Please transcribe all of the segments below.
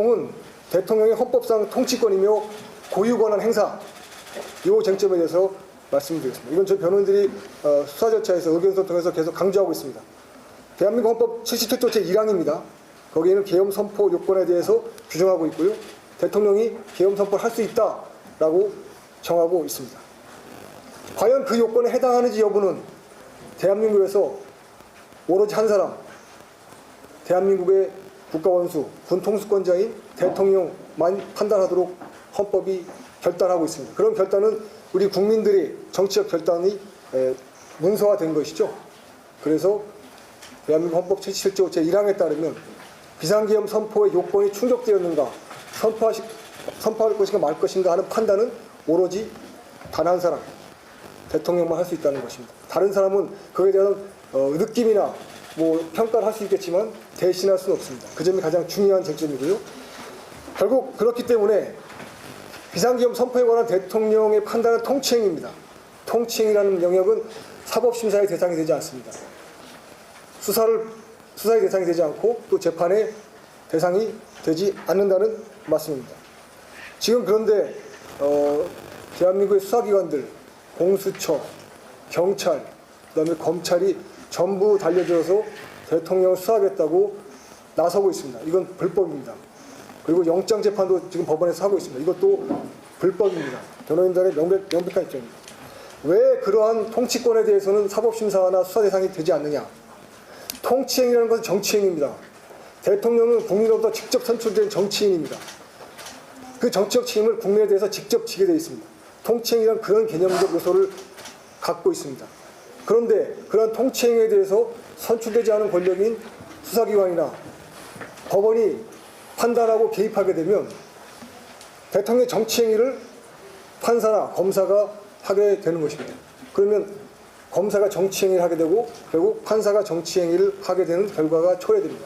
은 대통령의 헌법상 통치권이며 고유권한 행사, 이 쟁점에 대해서 말씀드리겠습니다. 이건 저희 변호인들이 수사 절차에서 의견서 통해서 계속 강조하고 있습니다. 대한민국 헌법 77조 제1항입니다. 거기에는 계엄 선포 요건에 대해서 규정하고 있고요. 대통령이 계엄 선포를 할 수 있다라고 정하고 있습니다. 과연 그 요건에 해당하는지 여부는 대한민국에서 오로지 한 사람, 대한민국의 국가원수, 군통수권자인 대통령만 판단하도록 헌법이 결단하고 있습니다. 그런 결단은 우리 국민들의 정치적 결단이 문서화된 것이죠. 그래서 대한민국 헌법 77조 제1항에 따르면 비상계엄 선포의 요건이 충족되었는가, 선포할 것인가 말 것인가 하는 판단은 오로지 단 한 사람, 대통령만 할 수 있다는 것입니다. 다른 사람은 그에 대한 느낌이나 평가를 할 수 있겠지만 대신할 수는 없습니다. 그 점이 가장 중요한 쟁점이고요. 결국 그렇기 때문에 비상계엄 선포에 관한 대통령의 판단은 통치행위입니다. 통치행위라는 영역은 사법심사의 대상이 되지 않습니다. 수사의 대상이 되지 않고 또 재판의 대상이 되지 않는다는 말씀입니다. 지금 그런데 대한민국의 수사기관들, 공수처, 경찰, 그다음에 검찰이 전부 달려들어서 대통령을 수사하겠다고 나서고 있습니다. 이건 불법입니다. 그리고 영장재판도 지금 법원에서 하고 있습니다. 이것도 불법입니다. 변호인단의 명백한 입장입니다. 왜 그러한 통치권에 대해서는 사법심사나 수사 대상이 되지 않느냐? 통치행위라는 것은 정치행위입니다. 대통령은 국민으로부터 직접 선출된 정치인입니다. 그 정치적 책임을 국민에 대해서 직접 지게 되어 있습니다. 통치행위란 그런 개념적 요소를 갖고 있습니다. 그런데 그런 통치행위에 대해서 선출되지 않은 권력인 수사기관이나 법원이 판단하고 개입하게 되면 대통령의 정치행위를 판사나 검사가 하게 되는 것입니다. 그러면 검사가 정치행위를 하게 되고 결국 판사가 정치행위를 하게 되는 결과가 초래됩니다.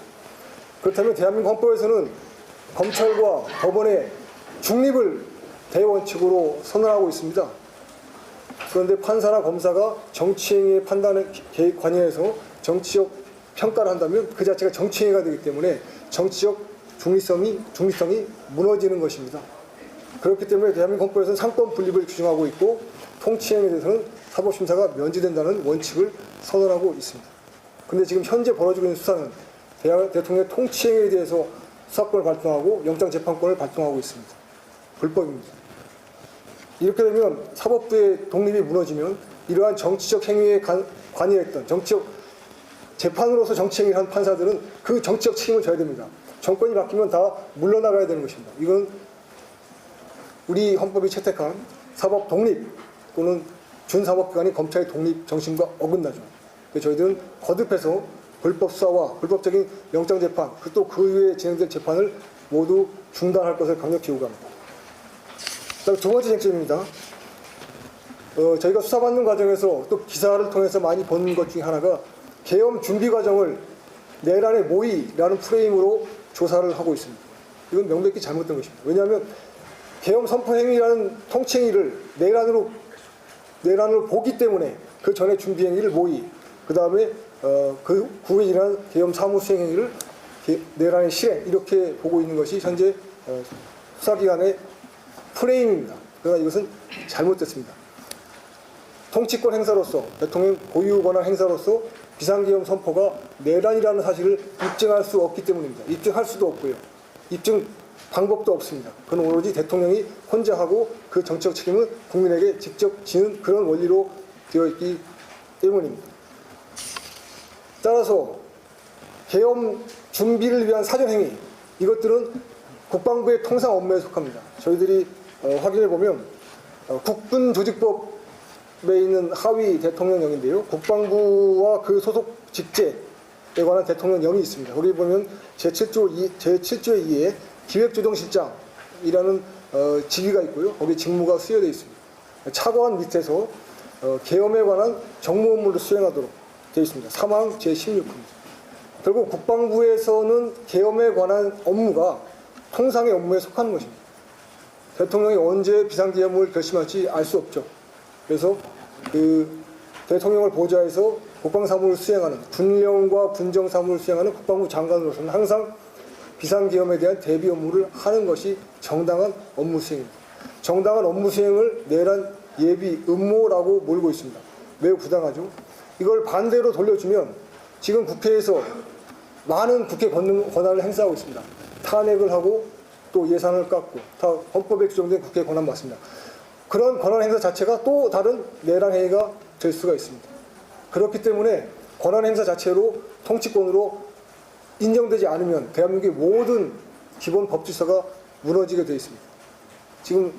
그렇다면 대한민국 헌법에서는 검찰과 법원의 중립을 대원칙으로 선언하고 있습니다. 그런데 판사나 검사가 정치행위의 판단에 관여해서 정치적 평가를 한다면 그 자체가 정치행위가 되기 때문에 정치적 중립성이 무너지는 것입니다. 그렇기 때문에 대한민국 헌법에서는 상권 분립을 규정하고 있고 통치행위에 대해서는 사법심사가 면제된다는 원칙을 선언하고 있습니다. 그런데 지금 현재 벌어지고 있는 수사는 대통령의 통치행위에 대해서 수사권을 발동하고 영장재판권을 발동하고 있습니다. 불법입니다. 이렇게 되면 사법부의 독립이 무너지면 이러한 정치적 행위에 관여했던 정치적 재판으로서 정치행위를 한 판사들은 그 정치적 책임을 져야 됩니다. 정권이 바뀌면 다 물러나가야 되는 것입니다. 이건 우리 헌법이 채택한 사법 독립 또는 준사법기관인 검찰의 독립 정신과 어긋나죠. 그래서 저희들은 거듭해서 불법 수사와 불법적인 영장재판 또 그 이후에 진행될 재판을 모두 중단할 것을 강력히 요구합니다. 그다음에 두 번째 쟁점입니다. 저희가 수사받는 과정에서 또 기사를 통해서 많이 보는 것 중에 하나가 계엄 준비 과정을 내란의 모의라는 프레임으로 조사를 하고 있습니다. 이건 명백히 잘못된 것입니다. 왜냐하면 계엄 선포 행위라는 통치행위를 내란으로 보기 때문에 그 전에 준비 행위를 모의, 그 다음에 그 후에 일어난 계엄 사무 수행 행위를 내란의 실행 이렇게 보고 있는 것이 현재 수사기관의 프레임입니다. 그러나 이것은 잘못됐습니다. 통치권 행사로서 대통령 고유 권한 행사로서 비상계엄 선포가 내란이라는 사실을 입증할 수 없기 때문입니다. 입증할 수도 없고요. 입증 방법도 없습니다. 그건 오로지 대통령이 혼자 하고 그 정치적 책임은 국민에게 직접 지는 그런 원리로 되어 있기 때문입니다. 따라서 계엄 준비를 위한 사전행위 이것들은 국방부의 통상 업무에 속합니다. 저희들이 확인해 보면 국군조직법에 있는 하위 대통령령인데요. 국방부와 그 소속 직제에 관한 대통령령이 있습니다. 거기 보면 제7조의 2에 기획조정실장이라는 직위가 있고요. 거기 직무가 수여되어 있습니다. 차관 밑에서 계엄에 관한 정무 업무를 수행하도록 되어 있습니다. 사망 제16호입니다. 결국 국방부에서는 계엄에 관한 업무가 통상의 업무에 속하는 것입니다. 대통령이 언제 비상계엄을 결심할지 알 수 없죠. 그래서 그 대통령을 보좌해서 국방사무를 수행하는 군령과 군정사무를 수행하는 국방부 장관으로서는 항상 비상계엄에 대한 대비 업무를 하는 것이 정당한 업무 수행입니다. 정당한 업무 수행을 내란 예비 음모라고 몰고 있습니다. 매우 부당하죠. 이걸 반대로 돌려주면 지금 국회에서 많은 국회 권한을 행사하고 있습니다. 탄핵을 하고 또 예산을 깎고 다 헌법에 규정된 국회 권한 맞습니다. 그런 권한 행사 자체가 또 다른 내란 행위가 될 수가 있습니다. 그렇기 때문에 권한 행사 자체로 통치권으로 인정되지 않으면 대한민국의 모든 기본 법 질서가 무너지게 되어 있습니다. 지금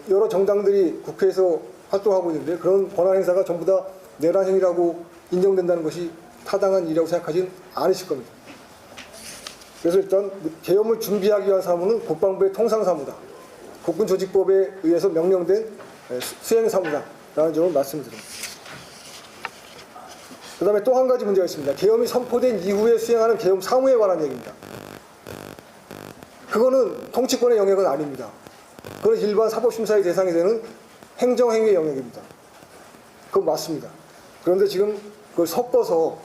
여러 정당들이 국회에서 활동하고 있는데 그런 권한 행사가 전부 다 내란 행위라고 인정된다는 것이 타당한 일이라고 생각하지는 않으실 겁니다. 그래서 일단 계엄을 준비하기 위한 사무는 국방부의 통상사무다. 국군조직법에 의해서 명령된 수행사무다라는 점을 말씀드립니다. 그 다음에 또 한 가지 문제가 있습니다. 계엄이 선포된 이후에 수행하는 계엄 사무에 관한 얘기입니다. 그거는 통치권의 영역은 아닙니다. 그건 일반 사법심사의 대상이 되는 행정행위의 영역입니다. 그건 맞습니다. 그런데 지금 그걸 섞어서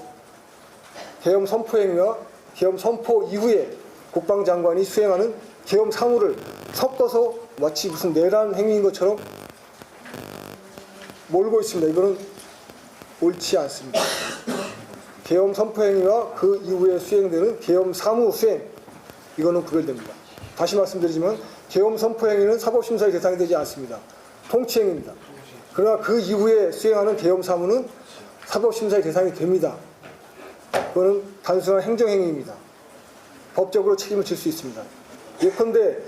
계엄 선포 행위와 계엄 선포 이후에 국방장관이 수행하는 계엄 사무를 섞어서 마치 무슨 내란 행위인 것처럼 몰고 있습니다. 이거는 옳지 않습니다. 계엄 선포 행위와 그 이후에 수행되는 계엄 사무 수행, 이거는 구별됩니다. 다시 말씀드리지만 계엄 선포 행위는 사법심사의 대상이 되지 않습니다. 통치 행위입니다. 그러나 그 이후에 수행하는 계엄 사무는 사법심사의 대상이 됩니다. 그거는 단순한 행정행위입니다. 법적으로 책임을 질 수 있습니다. 예컨대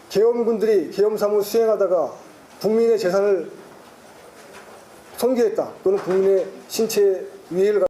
계엄군들이 계엄 사무 수행하다가 국민의 재산을 손괴했다 또는 국민의 신체에 위해를